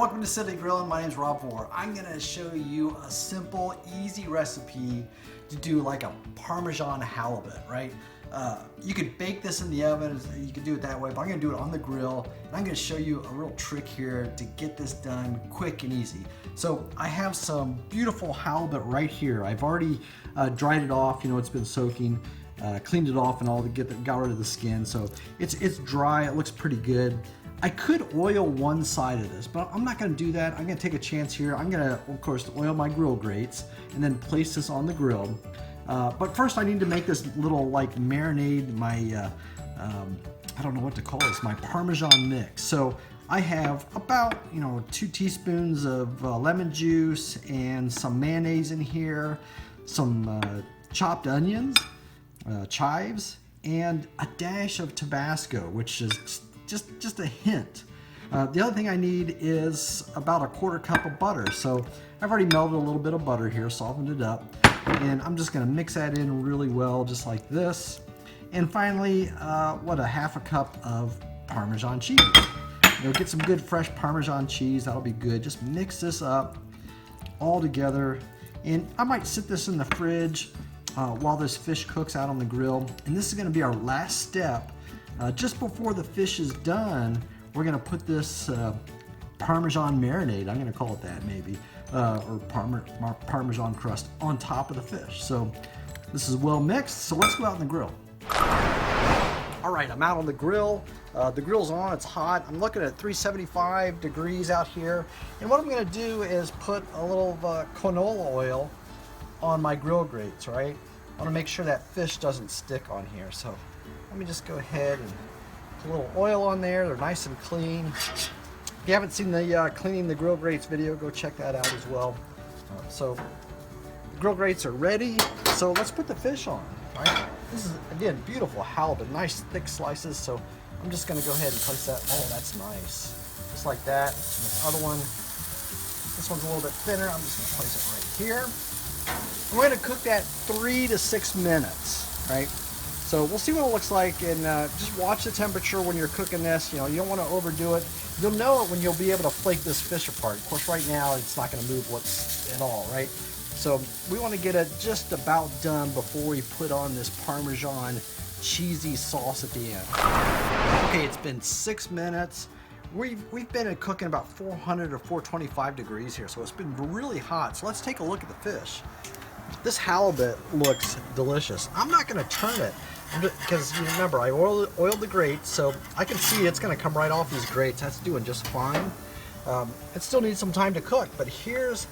Welcome to City Grilling. My name is Rob Moore. I'm going to show you a simple, easy recipe to do like a Parmesan halibut, right? You could bake this in the oven, you could do it that way, but I'm going to do it on the grill, and I'm going to show you a real trick here to get this done quick and easy. So I have some beautiful halibut right here. I've already dried it off, it's been soaking, cleaned it off and all to got rid of the skin. So it's dry, it looks pretty good. I could oil one side of this, but I'm not going to do that. I'm going to take a chance here. I'm going to, of course, oil my grill grates and then place this on the grill. But first I need to make this little like marinade, my, I don't know what to call this, my Parmesan mix. So I have about, 2 teaspoons of lemon juice and some mayonnaise in here, some chopped onions, chives, and a dash of Tabasco, which is just a hint. The other thing I need is about a 1/4 cup of butter. So I've already melted a little bit of butter here, softened it up, and I'm just going to mix that in really well, just like this. And finally, a 1/2 cup of Parmesan cheese. Get some good fresh Parmesan cheese. That'll be good. Just mix this up all together, and I might sit this in the fridge while this fish cooks out on the grill. And this is going to be our last step. Just before the fish is done, we're going to put this Parmesan marinade, I'm going to call it that maybe, or Parmesan crust on top of the fish. So this is well mixed, so let's go out on the grill. All right, I'm out on the grill. The grill's on, it's hot. I'm looking at 375 degrees out here. And what I'm going to do is put a little canola oil on my grill grates, right? I want to make sure that fish doesn't stick on here. So let me just go ahead and put a little oil on there. They're nice and clean. If you haven't seen the cleaning the grill grates video, go check that out as well. So the grill grates are ready. So let's put the fish on, right? This is, again, beautiful halibut, nice thick slices. So I'm just going to go ahead and place that. Oh, that's nice. Just like that. This other one, this one's a little bit thinner. I'm just going to place it right here. And we're going to cook that 3 to 6 minutes, right? So we'll see what it looks like, and just watch the temperature when you're cooking this. You don't want to overdo it. You'll know it when you'll be able to flake this fish apart. Of course, right now it's not going to move at all, right? So we want to get it just about done before we put on this Parmesan cheesy sauce at the end. Okay, it's been 6 minutes. We've been cooking about 400 or 425 degrees here, so it's been really hot. So let's take a look at the fish. This halibut looks delicious. I'm not going to turn it because you remember I oiled the grates, so I can see it's going to come right off these grates. That's doing just fine. It still needs some time to cook, but here's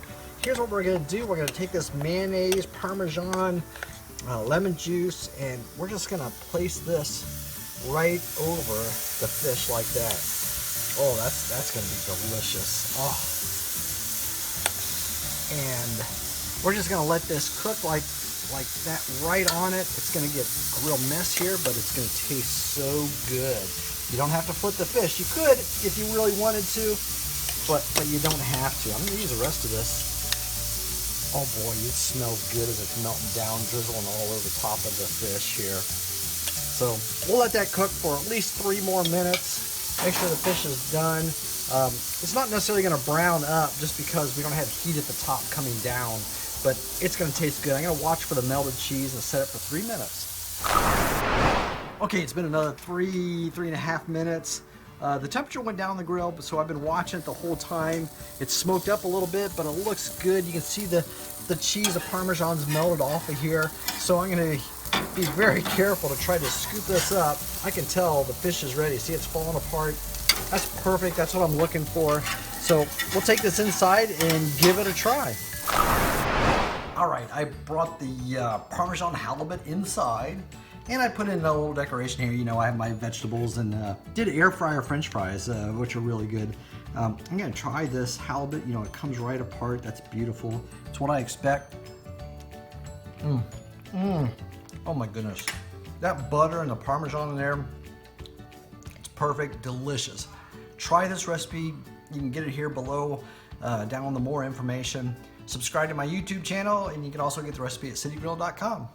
what we're going to do. We're going to take this mayonnaise, Parmesan, lemon juice, and we're just going to place this right over the fish like that. Oh, that's going to be delicious. Oh. And we're just going to let this cook like that right on it. It's going to get a real mess here, but it's going to taste so good. You don't have to flip the fish. You could if you really wanted to, but you don't have to. I'm going to use the rest of this. Oh boy, it smells good as it's melting down, drizzling all over the top of the fish here. So we'll let that cook for at least 3 more minutes. Make sure the fish is done. It's not necessarily going to brown up just because we don't have heat at the top coming down, but it's going to taste good. I'm going to watch for the melted cheese and set it for 3 minutes. Okay, it's been another 3.5 minutes. The temperature went down on the grill, so I've been watching it the whole time. It's smoked up a little bit, but it looks good. You can see the cheese, the Parmesan's melted off of here. So I'm going to be very careful to try to scoop this up. I can tell the fish is ready. See, it's falling apart. That's perfect. That's what I'm looking for. So we'll take this inside and give it a try. All right, I brought the Parmesan halibut inside, and I put in a little decoration here. I have my vegetables and did air fryer French fries, which are really good. I'm gonna try this halibut. It comes right apart. That's beautiful. It's what I expect. Oh my goodness. That butter and the Parmesan in there, it's perfect, delicious. Try this recipe. You can get it here below, down on the more information. Subscribe to my YouTube channel, and you can also get the recipe at citygrill.com.